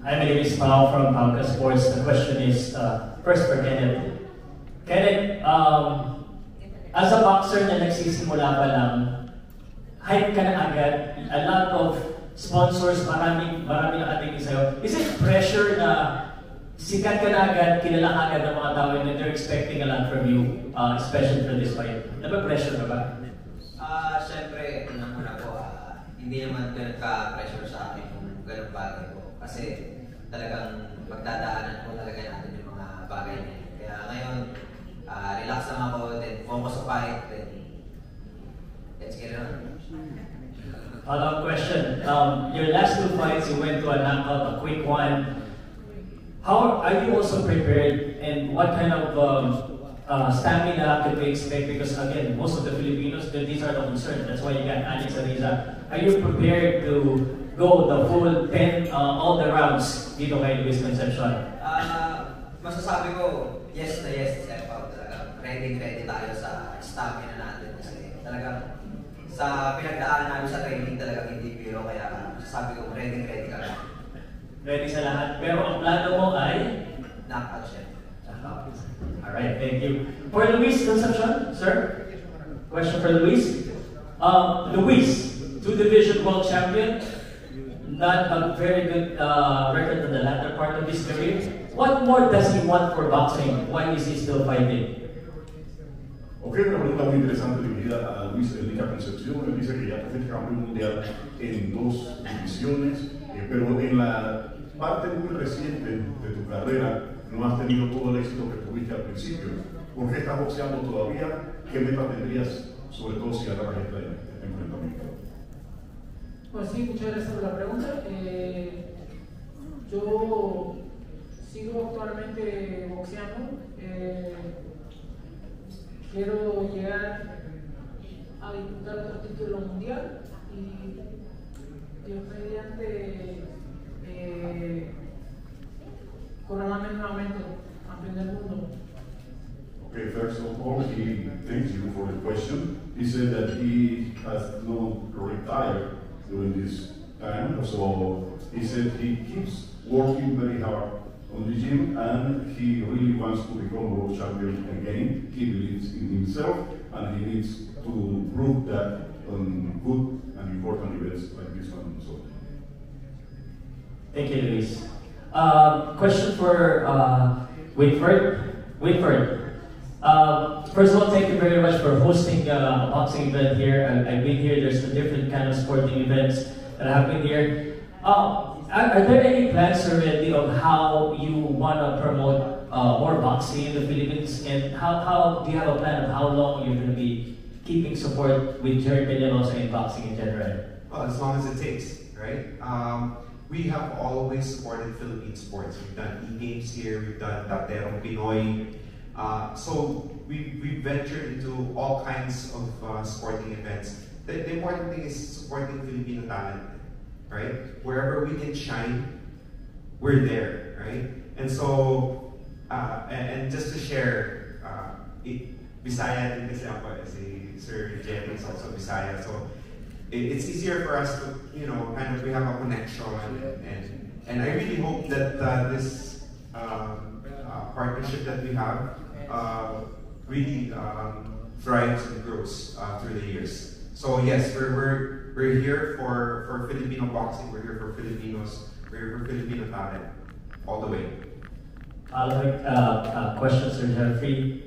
Hi, my name is Pao from Pauka Sports. The question is first for Kenneth. Kenneth, as a boxer na nagsisimula pa lang, hype ka na agad, a lot of sponsors, marami nakatingin sa'yo. Is it pressure na sikat ka na agad, kilala ka agad ng mga tao and they're expecting a lot from you, especially for this fight? Nabe-pressure ka ba? Siyempre, unang-una po, hindi naman ganun ka-pressure sa akin kung ganun bagay po. Kasi talagang pagdadaanan po talaga natin yung mga bagay na yun. Kaya ngayon, relax lang ako, then focus sa fight, then let's get it on. Follow-up question. Your last two fights, you went to a knockout, a quick one. How are you also prepared, and what kind of stamina could we expect? Because again, most of the Filipinos, these are the concerns. That's why you got Alex Ariza. Are you prepared to go the full 10, all the rounds dito kay Luis Concepcion? Masasabi ko, yes na yes, step out talaga. Ready tayo sa stamina natin kasi talagang sa pinagdaan namin sa training talagang hindi biro, kaya masasabi ko, ready ka lang. Ready sa lahat. Pero ang plano mo ay? Knockout siya. Alright, thank you. For Luis Concepcion, sir? Question for Luis. Luis, two-division world champion. Not a very good record in the latter part of his career. What more does he want for boxing? Why is he still fighting? Ok, una pregunta muy interesante dirigida a Luis Enrique Concepción. Él dice que ya fuiste campeón mundial en dos divisiones, pero en la parte muy reciente de tu carrera no has tenido todo el éxito que tuviste al principio. ¿Por qué estás boxeando todavía? ¿Qué meta tendrías, sobre todo si agarras este enfrentamiento? Pues sí, muchas gracias por la pregunta. Yo sigo actualmente boxeando. Quiero llegar a disputar otro título mundial y Dios mediante coronarme nuevamente campeón del mundo. Okay, first of all, he thanks you for the question. He said that he has not retired during this time, so he said he keeps working very hard on the gym and he really wants to become world champion again. He believes in himself and he needs to prove that on good and important events like this one. So. Thank you, Luis. Question for Whitford. First of all, thank you very much for hosting a boxing event here. I've been here. There's a different kind of sporting events that have been here. Are there any plans already of how you want to promote more boxing in the Philippines? And how do you have a plan of how long you're going to be keeping support with Jerry Peñalosa in boxing in general? Well, as long as it takes, right? We have always supported Philippine sports. We've done E-Games here, we've done Daterong Pinoy. So we ventured into all kinds of sporting events. The important thing is supporting Filipino talent, right? Wherever we can shine, we're there, right? And so, and just to share, Bisaya din kasi ako, si Sir Jerry is also Bisaya, so it's easier for us to, you know, kind of, we have a connection, and I really hope that this partnership that we have really thrives and grows through the years. So yes, we're here for Filipino boxing. We're here for Filipinos. We're here for Filipino talent, all the way. Following question, Sir Jeffrey.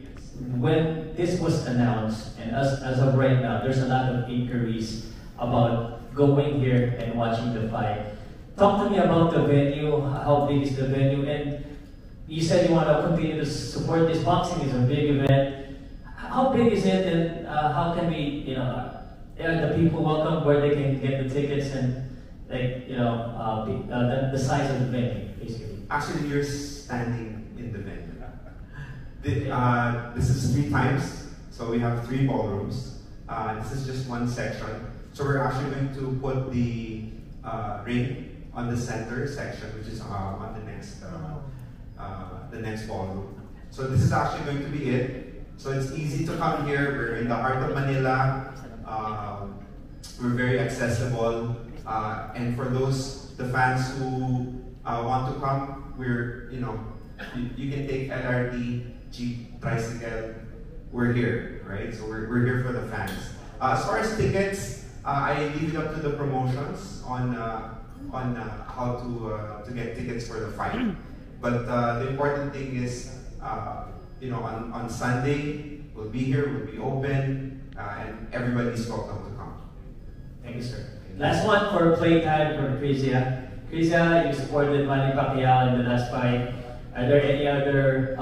When this was announced, and as of right now, there's a lot of inquiries about going here and watching the fight. Talk to me about the venue. How big is the venue? And you said you want to continue to support this boxing. It's a big event. How big is it, and how can we, you know, the people welcome, where they can get the tickets, and like, you know, the size of the venue, basically. Actually, you're standing in the venue. This is 3 times, so we have 3 ballrooms. This is just one section. So we're actually going to put the ring on the center section, which is on the next ballroom. So this is actually going to be it. So it's easy to come here. We're in the heart of Manila. We're very accessible. And for the fans who want to come, you can take LRT, jeep, tricycle. We're here, right? So we're here for the fans. As far as tickets, I leave it up to the promotions on how to get tickets for the fight. But the important thing is, on Sunday we'll be here, we'll be open, and everybody's welcome to come. Thank you, sir. Last one for playtime from Crisia. Crisia, you supported Manny Pacquiao in the last fight. Are there any other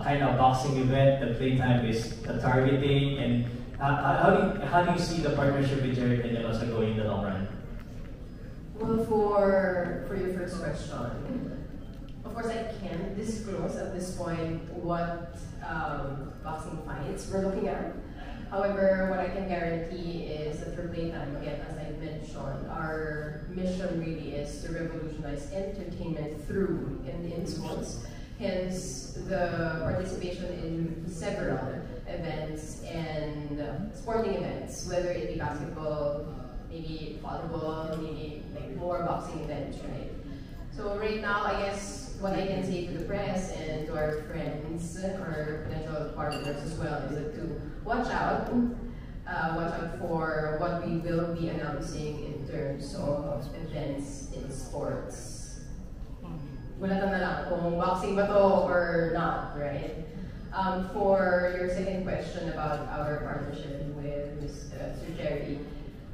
kind of boxing event that Playtime is targeting? And how do you see the partnership with Jerry Peñalosa going in the long run? Well, for your first question, of course I can't disclose at this point what boxing fights we're looking at. However, what I can guarantee is that for Playtime, again, as I mentioned, our mission really is to revolutionize entertainment through in sports. Hence, the participation in several events and sporting events, whether it be basketball, maybe volleyball, maybe like more boxing events, right? So right now, I guess what I can say to the press and to our friends or potential partners as well is that to watch out for what we will be announcing in terms of events in sports. Wala na lang kung boxing ba to or not, right? For your second question about our partnership with Sir Jerry,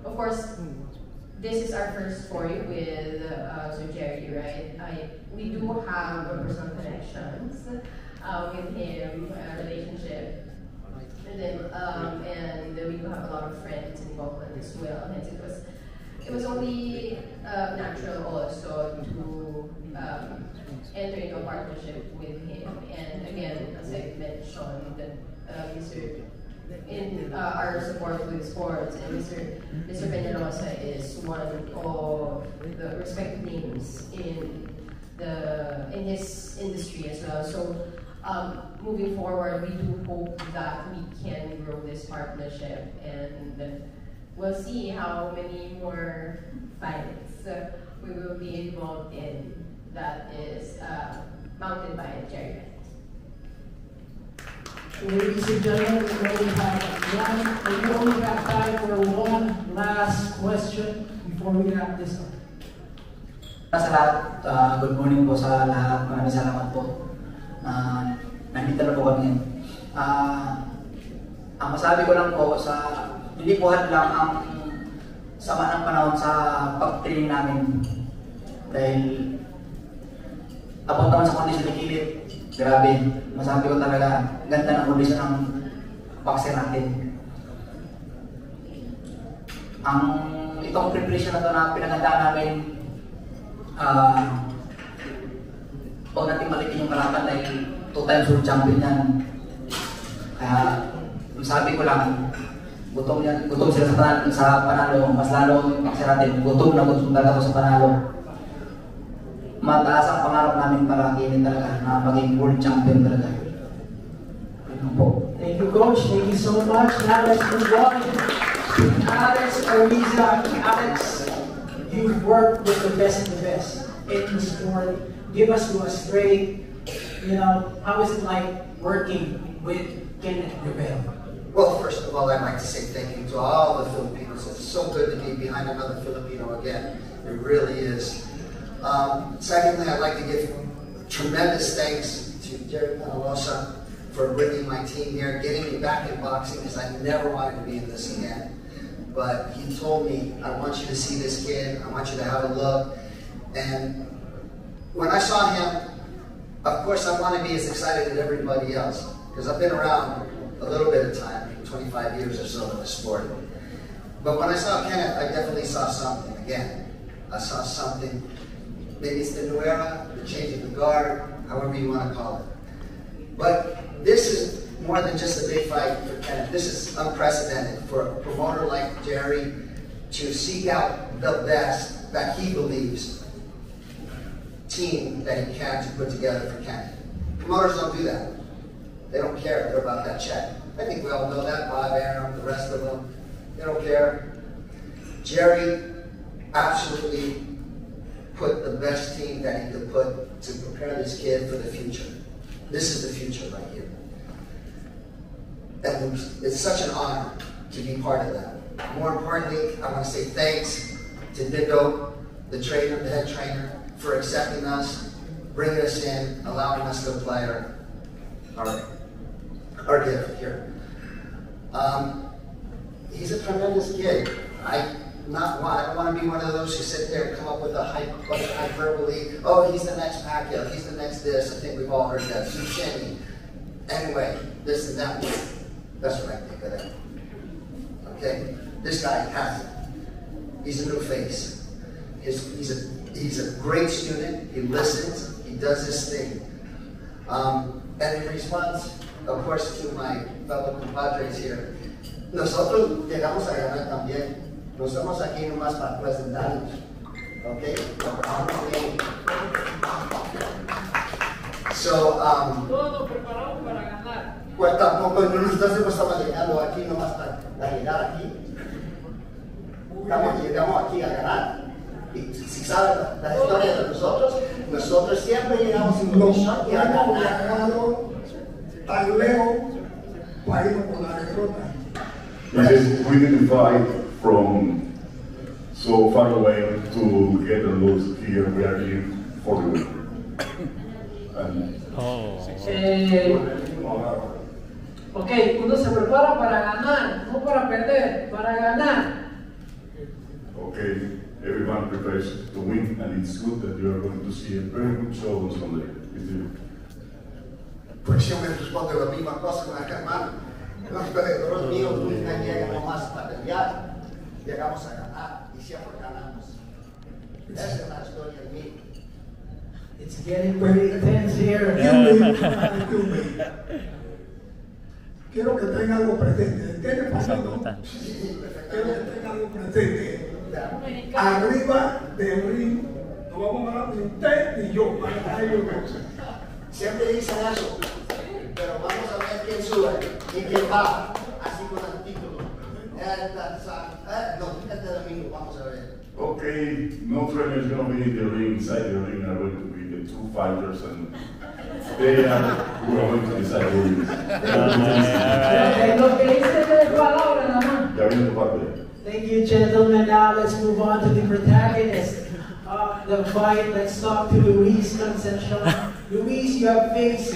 of course, this is our first story with Sir Jerry, right? We do have personal connections with him, a relationship, and we do have a lot of friends involved as well. Hence, it was only natural also to enter into a partnership with him. And again, as I mentioned, in our support with sports, and Mr. Peñalosa is one of the respected names in his industry as well. So moving forward, we do hope that we can grow this partnership, and we'll see how many more fights we will be involved in that is mounted by Jerry. Ladies and gentlemen, we only have time for one last question before we wrap this up. Sa lahat, good morning po sa lahat. Maraming salamat po. Nandito na po kami. Ang masabi ko lang po hindi po hadlang ang sama ng panahon sa pag-training namin. Dahil abot naman sa kondisyon ng kilid. Grabe, masabi ko talaga, ganda ng kondisyon ng boxer natin. Itong preparation na ito na pinagandaan namin, huwag natin malitin yung kalaban dahil 2 times world champion yan. Kaya, sabi ko lang, gutom sila sa panalo, mas lalo yung boxer natin, gutom talaga sa panalo. Mataas ang pangarap namin para kinin talaga na maging world champion talaga. Thank you, Coach. Thank you so much. Now let's move on to Alex Ariza. Alex, you've worked with the best in the sport. Give us to a straight, how is it like working with Kenneth Rebel? Well, first of all, I'd like to say thank you to all the Filipinos. It's so good to be behind another Filipino again. It really is. Secondly, I'd like to give tremendous thanks to Jerry Peñalosa for bringing my team here, getting me back in boxing, because I never wanted to be in this again. But he told me, I want you to see this kid, I want you to have a look. And when I saw him, of course I want to be as excited as everybody else, because I've been around a little bit of time, 25 years or so in the sport. But when I saw Kenneth, I definitely saw something again. I saw something. Maybe it's the new era, the change of the guard, however you want to call it. But this is more than just a big fight for Kenneth. This is unprecedented for a promoter like Jerry to seek out the best that he believes team that he can to put together for Kenneth. Promoters don't do that. They don't care. They're about that check. I think we all know that. Bob Arum, the rest of them, they don't care. Jerry absolutely put the best team that he could put to prepare this kid for the future. This is the future right here. And it's such an honor to be part of that. More importantly, I want to say thanks to Dindo, the trainer, the head trainer, for accepting us, bringing us in, allowing us to apply our gift here. He's a tremendous kid. I don't want to be one of those who sit there and come up with a hyperbole. Oh, he's the next Pacquiao, he's the next this. I think we've all heard that. Susheni. Anyway, this and that. That's what I think of that. Okay? This guy has it. He's a new face. He's a great student. He listens. He does his thing. And in response, of course, to my fellow compadres here, nosotros llegamos a ganar también. No estamos aquí nomás para presentarnos. Okay? So, todos preparados para ganar. Pues tampoco nosotros estamos llegando aquí nomás para llegar aquí. Llegamos aquí a ganar. Y si saben la historia de nosotros siempre llegamos sin presión y a ganar. Tan lejos para irnos con la derrota. He says we didn't fight from so far away to get a lose here. We are here for the win. Ok, uno se prepara para ganar, no para perder, para ganar. Okay, everyone prepares to win, and it's good that you are going to see a very good show on Sunday. Pues yo me respondo la misma cosa con aquel hermano. Los peleadores míos nunca llegan nomás para pelear. Llegamos a ganar y siempre ganamos. Esa es la historia de mí. It's getting very intense here. Quiero que tenga algo presente. ¿Tiene pasado? Quiero que tenga algo presente. Arriba del ring, nos vamos a dar usted y yo para ellos. Siempre dicen eso, pero vamos a ver quién sube y quién baja, así con el título. No, este domingo vamos a ver. Okay, no trainer is going to be in the ring. Inside the ring are going to be the two fighters, and they are who are going to decide who wins. Thank you, gentlemen. Now let's move on to the protagonist of the fight. Let's talk to Luis Concepcion. Luis, you faced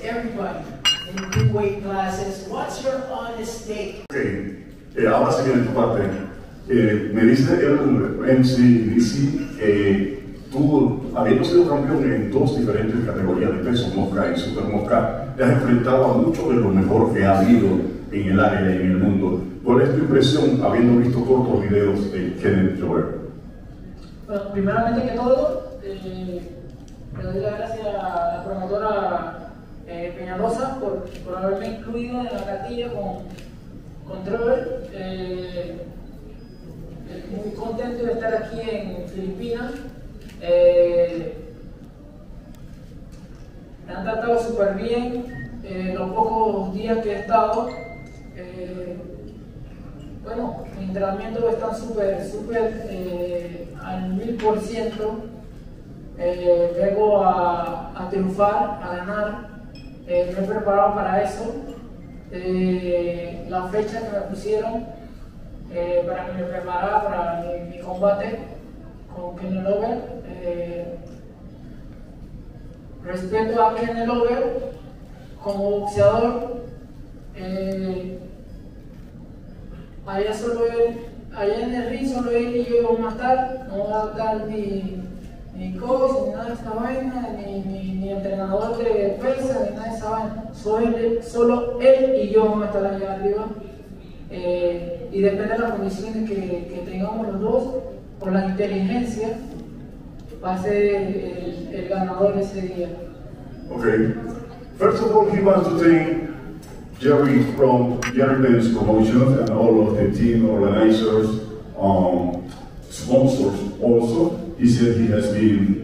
everybody in two weight classes. What's your honest take? Okay, ahora sí viene tu parte. Me dice el MC que tú, habiendo sido campeón en dos diferentes categorías de peso mosca y super mosca, te has enfrentado a mucho de lo mejor que ha habido en el área y en el mundo. ¿Cuál es tu impresión habiendo visto cortos videos de Kenneth Jover? Bueno, primeramente que todo, le doy las gracias a la promotora Peñalosa por haberme incluido en la cartilla con Trevor. Muy contento de estar aquí en Filipinas. Me han tratado súper bien los pocos días que he estado. Bueno, mis entrenamientos están súper al 1000%. Vengo a triunfar, a ganar. Me he preparado para eso. La fecha que me pusieron para que me preparara para mi combate con Kenny Lover. Respeto a Kenny Lover como boxeador. Allá en el ring solo él y yo vamos a estar. No va a dar ni coach, ni nada de esa vaina, ni entrenador de pesa, ni nada de esa vaina. Solo él y yo vamos a estar allá arriba. Y depende de las condiciones que tengamos los dos, por la inteligencia, va a ser el ganador ese día. Okay. First of all, he wants to thank Jerry from Jerry Benz Promotions and all of the team organizers, sponsors also. He said he has been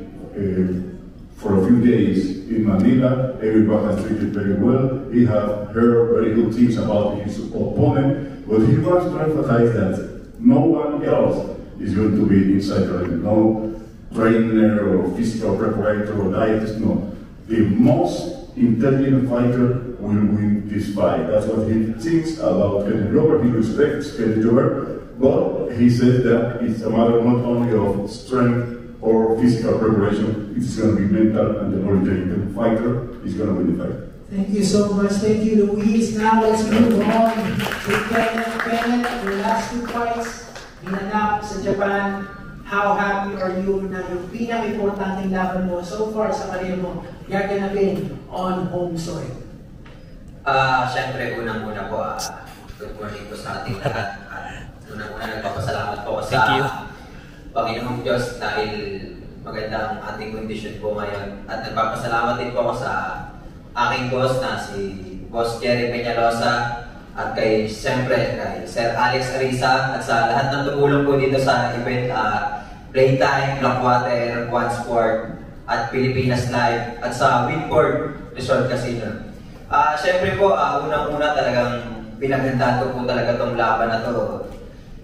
for a few days in Manila. Everyone has treated very well. He has heard very good things about his opponent, but he wants to emphasize that no one else is going to be inside the ring. No trainer or physical preparator or dietist, no. The most intelligent fighter will win this fight. That's what he thinks about Kenny Glover. He respects Kenny Glover, but he said that it's a matter not only of strength or physical preparation, it's going to be mental, and the more intelligent fighter is going to win the fight. Thank you so much. Thank you, Luis. Now let's move on to Kenneth. Kenneth, your last 2 fights, ginanap sa Japan. How happy are you na yung pinaka-importanting laban mo so far sa career mo gaganapin on home soil? Siyempre, unang-una po, good morning po sa ating lahat. Unang-una, nagpapasalamat po sa Panginoong Diyos dahil magandang ating kondisyon po ngayon. At nagpapasalamat din po ako sa aking boss na si Boss Jerry Peñalosa at siyempre kay Sir Alex Ariza at sa lahat ng tumulong po dito sa event, Playtime, Blackwater, One Sport at Pilipinas Live at sa Winport Resort Casino. Siyempre po, unang-una talagang pinaghandaan ko po talaga itong laban na to.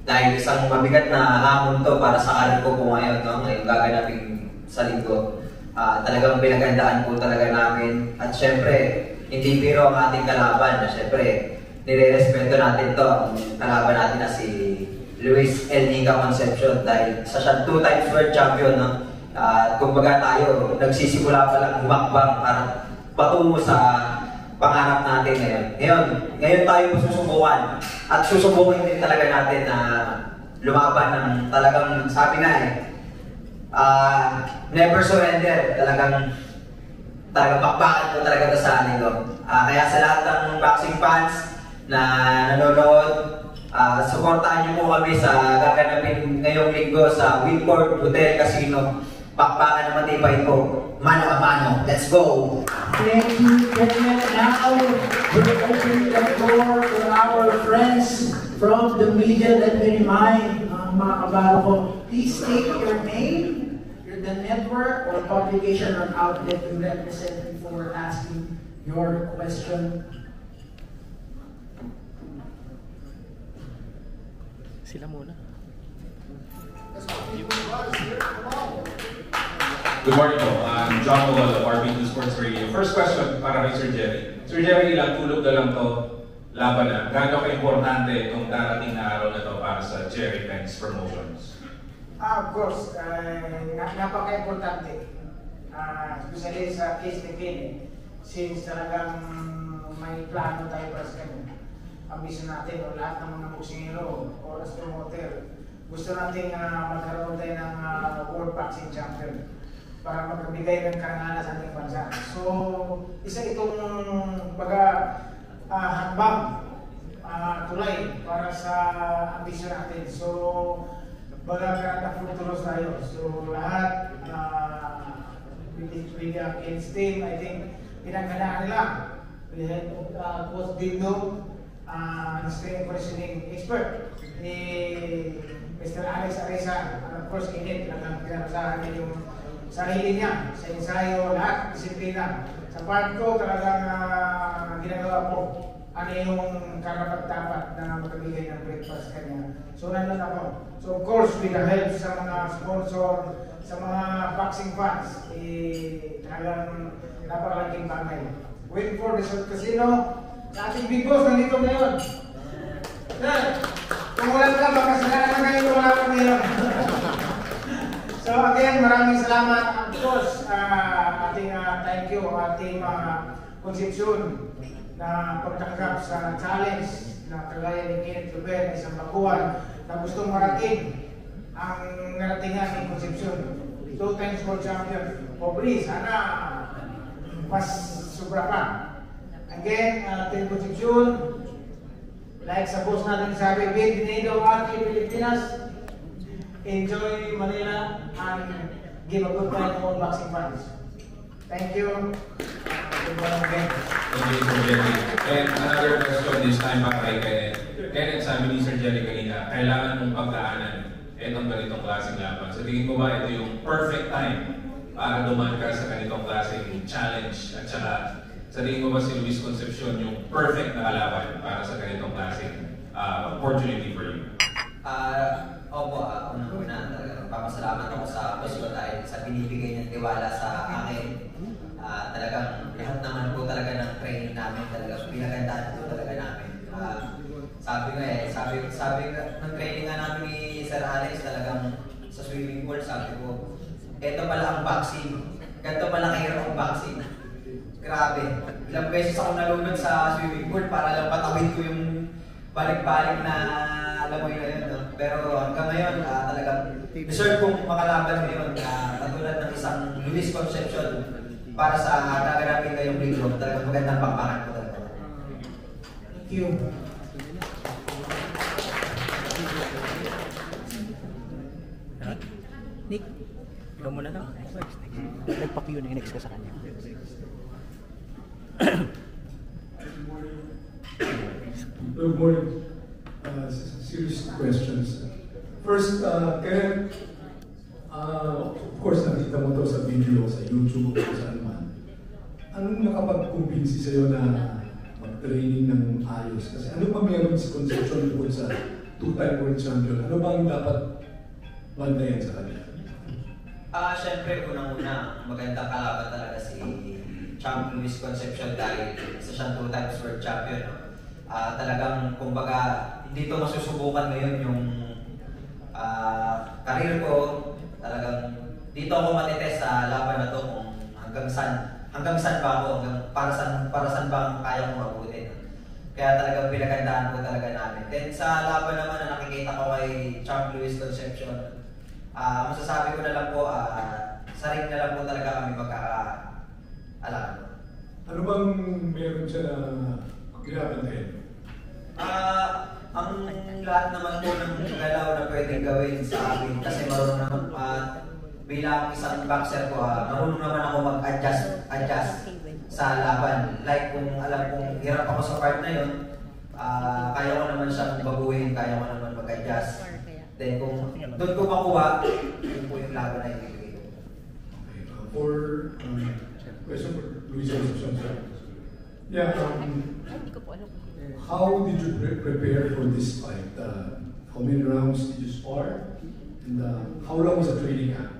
Dahil isang mabigat na hamon to para sa karir ko po ngayon, no? Ngayong gaganapin sa linggo. Talagang pinaghandaan po talaga namin. At syempre, hindi biro ang ating kalaban. Syempre, nire-respeto natin to. Ang kalaban natin na si Luis El Nica Concepcion dahil sa siya 2 times world champion, no? Kumbaga tayo, nagsisimula pa lang humakbang para patungo sa pangarap natin ngayon. Ngayon tayo susubukan at susubukin din talaga natin na lumaban ng talagang, sabi nga never surrender. Talagang bakbakan ko talaga ito sa linggo. Kaya sa lahat ng boxing fans na nanonood, supportahan niyo po kami sa gaganapin ngayong linggo sa Winport Hotel Casino. Bakbakan na matibay po. Mano a mano. Let's go! Thank you, Kenneth. Now, we're opening the floor for our friends from the media. Let me remind mga kabaro ko, please state your name, the network or publication or outlet you represent before asking your question. Sila muna. Good morning po. I'm John Mowal of RB2 Sports Radio. First question para kay Sir Jerry. Sir Jerry, ilang tulog na lang to laban na. Gaano ka-importante itong darating na araw na to para sa Jerry Pence Promotions? Of course, napaka-importante. Especially sa case ni Kenny. Since talagang may plano tayo para sa kanya. Ambisyon natin o lahat ng mga boksingero o as promoter. Gusto natin magkaroon tayo ng World Boxing Champion para magbigay ng karangalan sa ating bansa. So, isa itong hakbang tulay para sa ambisyon natin. So, nakapultulos tayo. So, lahat with the Ken's team, I think, pinaghandaan nila. We had Coach Digno, strength conditioning expert, ni Mr. Alex Ariza, and of course, Kenneth, pinag-pinag-usahan niya yung sarili niya, sa ensayo, lahat, disiplina. Sa part ko, talagang ginagawa ko ano yung karapat-dapat na magbigay ng breakfast kanya. So, nandun ako. So, of course, with the help sa mga sponsor, sa mga boxing fans, talagang napakalaking bagay. Winport Resort Casino, sa ating big boss, nandito ngayon. Sir, kung wala ka, baka sila naman kayo wala ka ngayon. So again, maraming salamat. Of course, ating thank you, ating Concepcion na pagtanggap sa challenge na kagaya ni Kenneth Ruben, isang baguhan na gustong marating ang naratingan ni Concepcion. 2 times world champion. Hopefully, sana mas sobra pa. Again, ating Concepcion, like sa boss natin sabi, bienvenido aquí Pilipinas. Enjoy Manila and give a good time to all boxing fans. Thank you. Good morning again. Thank you, Sir Jerry. And another question this time para kay Kenneth. Kenneth, sabi ni Sir Jerry kanina, kailangan mong pagdaanan itong ganitong klaseng laban. So tingin mo ba ito yung perfect time para dumaan ka sa ganitong klaseng challenge? At saka, sa tingin mo ba si Luis Concepcion yung perfect na kalaban para sa ganitong klaseng opportunity for you? Opo, unang-una talaga papasalamat ako sa boss ko dahil sa binibigay niyang tiwala sa akin. Talagang lahat naman po talaga ng training namin talaga pinagandaan po talaga namin. Sabi ng training nga namin ni Sir Alex talagang sa swimming pool, sabi ko, eto pala ang boxing. Ganito pala kahirap ang boxing. Grabe. Ilang beses ako nalunod sa swimming pool para lang patawid ko yung balik-balik na alam mo yun. No? Pero hanggang ngayon, talagang deserve kong makalaban ngayon. Katulad ng isang Luis Concepcion para sa gaganapin ngayong linggo. Talagang magandang pakpakan ko talaga. Thank you. Nick, ikaw muna na. Nagpapiyo na yung next ka sa kanya. Good morning. Serious questions. First, Karen, of course, nakita mo to sa video, sa YouTube, o saan man. Anong nakapag-convince sa'yo na mag-training ng ayos? Kasi ano pa meron si Concepcion bukod sa two-time world champion? Ano bang dapat bantayan sa kanya? Siyempre, unang-una, magandang kalaban talaga si Champ Luis Concepcion dahil isa siyang 2 times world champion. No? Talagang, kumbaga, hindi ito masusubukan ngayon yung karir ko. Talagang, dito ako matitest sa laban na to kung hanggang saan ba ako, para saan ba kaya kong mabutin. Kaya talagang pinagandaan ko talaga namin. Then sa laban naman na nakikita ko kay Champ Luis Concepcion, masasabi ko na lang po, sa ring na lang po talaga kami magkaka-alam. Ano bang meron siya na ginabantayan? Ang lahat naman po ng galaw na pwedeng gawin sa akin kasi marunong naman bilang isang boxer ko, marunong naman ako mag-adjust sa laban. Like kung alam kong hirap ako sa part na yun, kaya ko naman siyang baguhin, kaya ko naman mag-adjust. Then kung doon ko makuha, yun po yung laban na ibigay ko. For question for Luis Concepcion, sir. Yeah, how did you prepare for this fight? How many rounds did you spar? And how long was the training camp?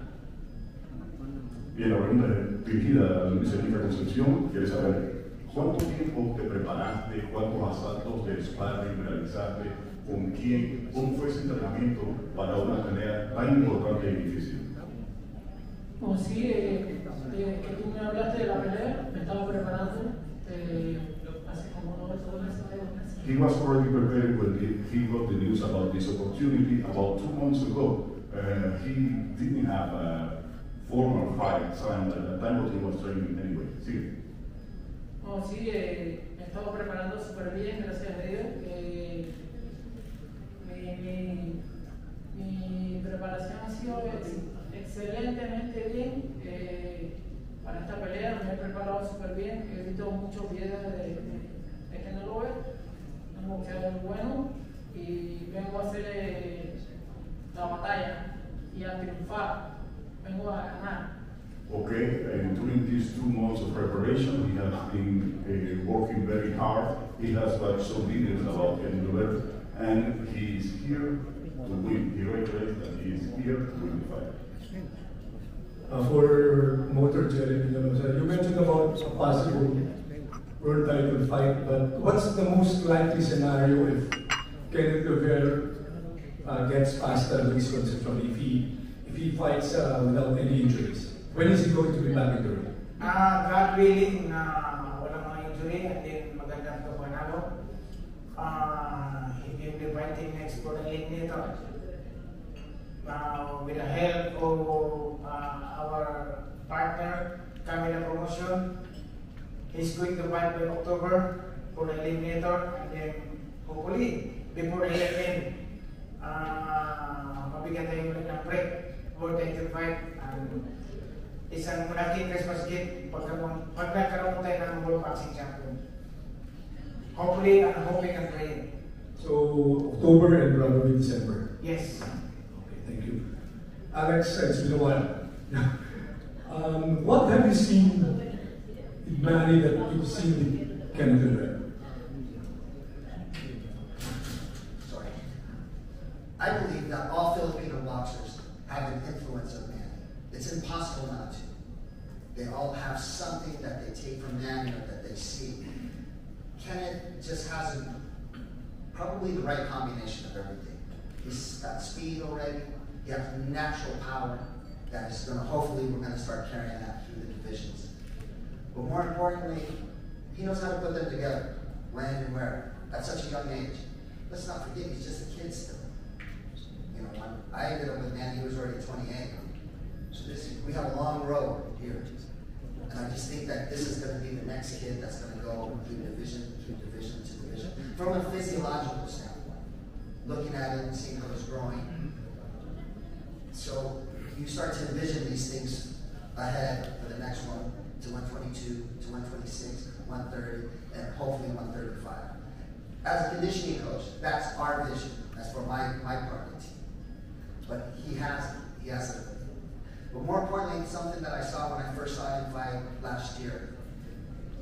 Bien, la pregunta dirigida a Luis Enrique Concepcion quiere saber cuánto tiempo te preparaste, cuántos asaltos de sparring realizaste, con quién, cómo fue ese entrenamiento para una pelea tan importante y difícil. Oh, sí, que tú me hablaste de la pelea, me estaba preparando hace como 2 meses. He was already prepared when he got the news about this opportunity about 2 months ago. He didn't have a formal fight signed at that time, but he was training anyway. Sí. Oh, sí, me estaba preparando súper bien, gracias a Dios. Mi preparación ha sido excelentemente bien para esta pelea. Me he preparado súper bien. He visto muchos videos de que no lo ve. Un boxeador bueno y vengo a hacer la batalla y a triunfar. Vengo a ganar. Okay, and during these 2 months of preparation, he has been working very hard. He has got some details about getting the belt, and he is here to win. He reiterates that he is here to win the fight. For Motor Jeremy, you mentioned about a possible world title fight, but what's the most likely scenario if Kenneth Rivera gets past Luis Concepcion, if he fights without any injuries? When is he going to be back in the ring? God willing, walang mga injury and then magandang kapanalo. He will be fighting next for the eliminator. With the help of our partner, Camila Promotion, he's going to fight in October for the eliminator and then hopefully before the end, mabigyan tayo ulit ng break for title fight. Isang malaking Christmas gift pag nagkaroon tayo ng World Boxing Champion. Hopefully, I'm hoping and praying. So, October and probably December? Yes. Okay, thank you. Alex, it's been a while. What have you seen in Manny that you've seen with Kenneth Rivera? Sorry. I believe that all Philippines It's impossible not to. They all have something that they take from Manny or that they see. Kenneth just has probably the right combination of everything. He's got speed already. He has natural power that is going to, hopefully, we're going to start carrying that through the divisions. But more importantly, he knows how to put them together, when and where, at such a young age. Let's not forget, he's just a kid still. You know, when I ended up with Manny, he was already 28. So we have a long road here. And I just think that this is going to be the next kid that's going to go through division to division to division. From a physiological standpoint, looking at it and seeing how it's growing. So you start to envision these things ahead for the next one, to 122, to 126, 130, and hopefully 135. As a conditioning coach, that's our vision. That's for my part of the team. But he has it. But more importantly, something that I saw when I first saw him fight last year.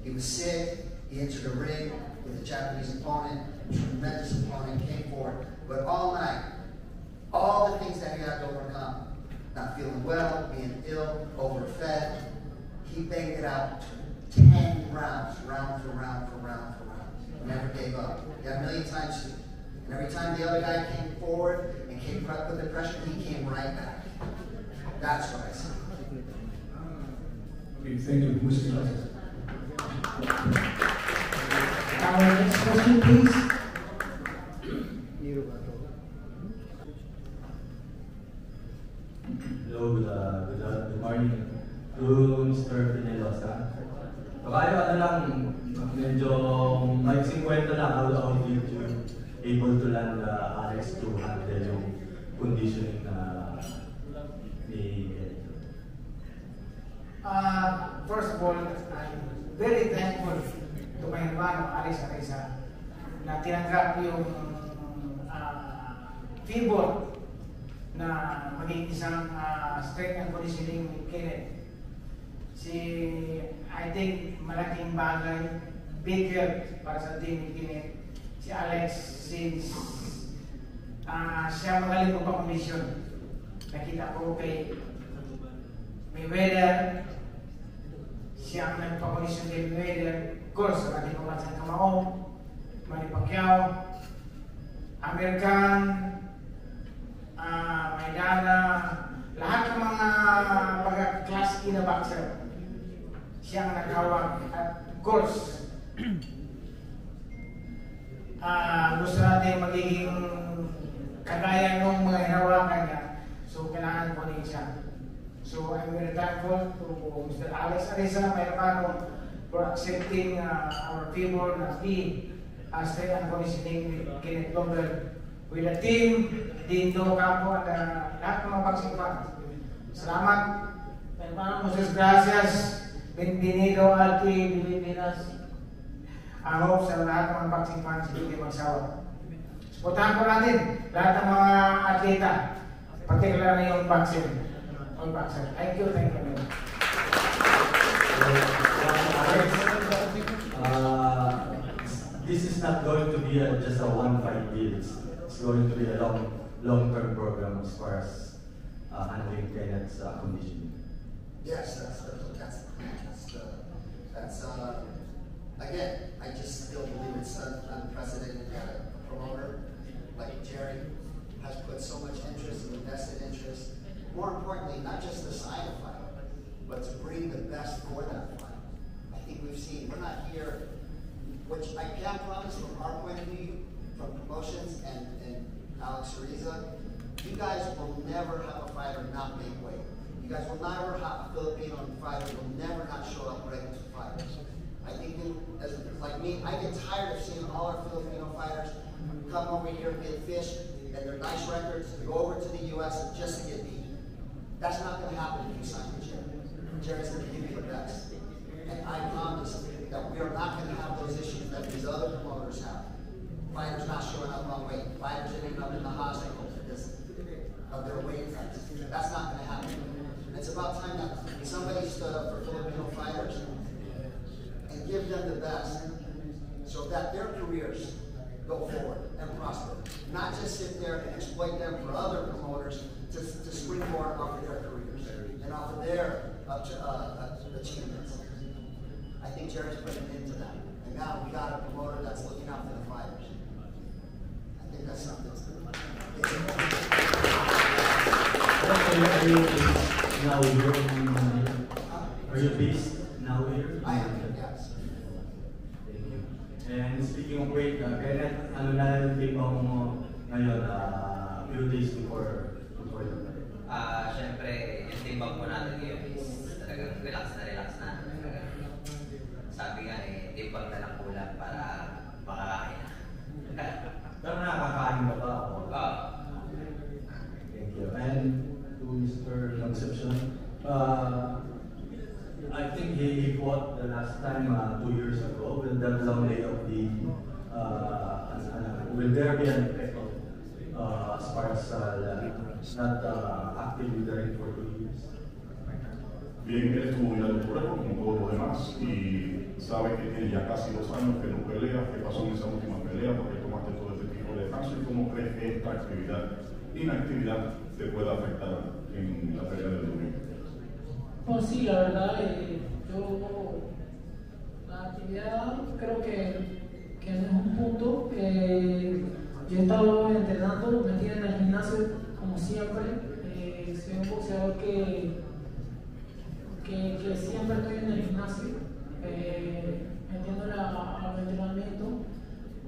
He was sick. He entered the ring with a Japanese opponent, tremendous opponent, came forward. But all night, all the things that he had to overcome, not feeling well, being ill, overfed, he banged it out 10 rounds, round for round for round for round. Never gave up. He had a million times to. And every time the other guy came forward and came with the pressure, he came right back. That's what I see. Okay, thank you, Mr. Justice. Our next question, please. Hello, good morning. To Mr. Pinelosa. Baka lang, medyo maiksing kwento lang, how did you able to land Alex to handle yung conditioning ni First of all, I'm very thankful to my hermano, Alex Arisa, na tinanggap yung favor na maging isang strength and conditioning ni Kenneth. I think malaking bagay, big help para sa team ni Kenneth. Si Alex, since siya magaling magpa-condition. Nakita ko kay Mayweather, siya ang nagpa-condition kay Mayweather. Of course, sa ating pamansang Kamao, Manny Pacquiao, American, Maidana, lahat ng mga pagka-class E na boxer, siya ang naghawak. At of course, gusto natin magiging kagaya ng mga hinawakan niya. So, kailangan ko rin siya. So, I'm very thankful to Mr. Alex Arisa, my hermano, for accepting our favor na be strength and conditioning with Kenneth Lombard. With the team, Dindo Campo, at lahat ng mga boxing fans. Salamat. Hermano, muchas gracias. Bienvenido aquí, Pilipinas. I hope sa lahat ng mga boxing fans hindi magsawa. Supportahan ko natin lahat ng mga atleta, particular na yung boxing. All boxer. Thank you. This is not going to be just a one-fight deal. It's going to be a long-term program as far as handling Kenneth's conditioning. Yes, that's again, I just still believe it's unprecedented that a promoter like Jerry has put so much interest and invested interest. More importantly, not just to sign a fight, but to bring the best for that fight. I think we've seen, we're not here, which I can promise from our point of view, from promotions and Alex Ariza, you guys will never have a fighter not make weight. You guys will never have a Filipino fighter will never not show up ready to fight. I think like me, I get tired of seeing all our Filipino fighters come over here and get fish and their nice records to go over to the US and just to get beat. That's not going to happen if you sign with Jerry. Jerry's going to give you the best. And I promise that we are not going to have those issues that these other promoters have. Fighters not showing up on weight. Fighters ending up in the hospital because of their weight cuts. That's not going to happen. It's about time that somebody stood up for Filipino fighters and give them the best so that their careers go forward and prosper. Not just sit there and exploit them for other promoters to springboard off of their careers and off of achievements. I think Jerry's putting into that. And now we got a promoter that's looking out for the fighters. I think that's something. Are you based now here? I am, yes. Thank you. And speaking of weight, Kenneth, ano na yung timbang mo ngayon, few days before the fight? Siyempre, yung timbang po natin ngayon is talagang relax na. Sabi nga timbang na lang kulang para makakain na. Pero nakakain ka ba? Thank you. And to Mr. Concepcion, I think he fought the last time 2 years ago. Will that long layoff be, will there be an effect as far as not actively there for 2 years? Bien, él estuvo en la locura como todos los demás y sabe que tiene ya casi 2 años que no pelea. ¿Qué pasó en esa última pelea? ¿Por qué tomaste todo este tipo de descanso? ¿Y cómo crees que esta inactividad te pueda afectar en la pelea del domingo? Pues sí, la verdad, la actividad creo que no es un punto. Yo he estado entrenando, metido en el gimnasio como siempre. Soy un boxeador que siempre estoy en el gimnasio, metiéndole al entrenamiento.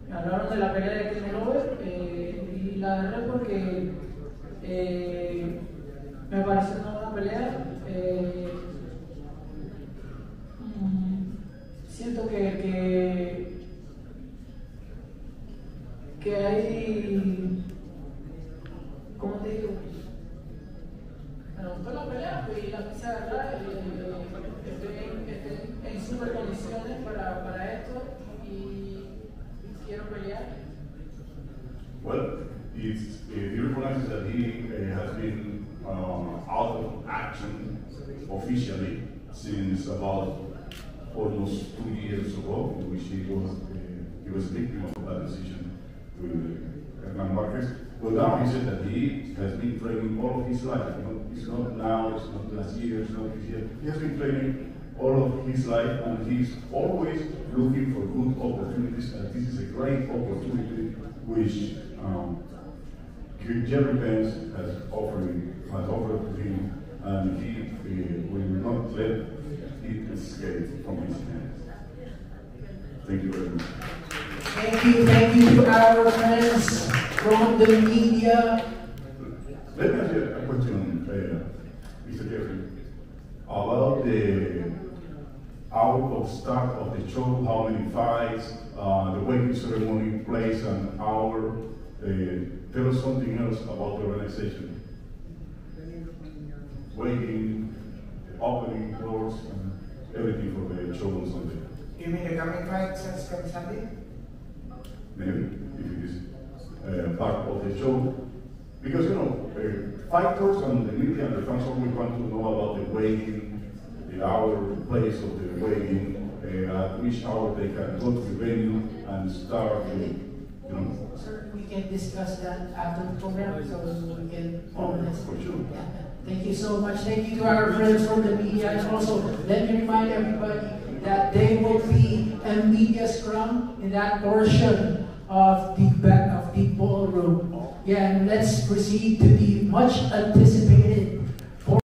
Me hablaron de la pelea de Kenny Lover y la agarré porque me pareció una buena pelea. Siento que hay, ¿cómo te digo? Me gustó la pelea y la quise agarrar. Estoy en super condiciones para esto y quiero pelear. Well, he recognizes that he has been out of action officially since about almost 2 years ago, in which he was victim of that decision with Hernan Marquez. But now he said that he has been training all of his life. It's not now, it's not last year, it's not this year. He has been training all of his life, and he's always looking for good opportunities. And this is a great opportunity, which Jerry Pence has offered to him, and he will not let it escape from his hands. Thank you very much. Thank you to our friends from the media. Let me ask you a question, Mr. Jeffrey, about the out of start of the show, how many fights, the weighing ceremony plays an hour. Tell us something else about the organization. Weighing, the opening doors, and everything for the show on Sunday. You mean the coming fight since coming Sunday? Maybe, if it is part of the show. Because, fighters and the media and the fans always want to know about the weighing, the hour, place of the weighing, at which hour they can go to the venue and start Sir, we can discuss that after the program, so we can organize. For sure. Yeah. Thank you so much. Thank you to our friends from the media. And also, let me remind everybody that there will be a media scrum in that portion of the ballroom. Yeah, and let's proceed to the much anticipated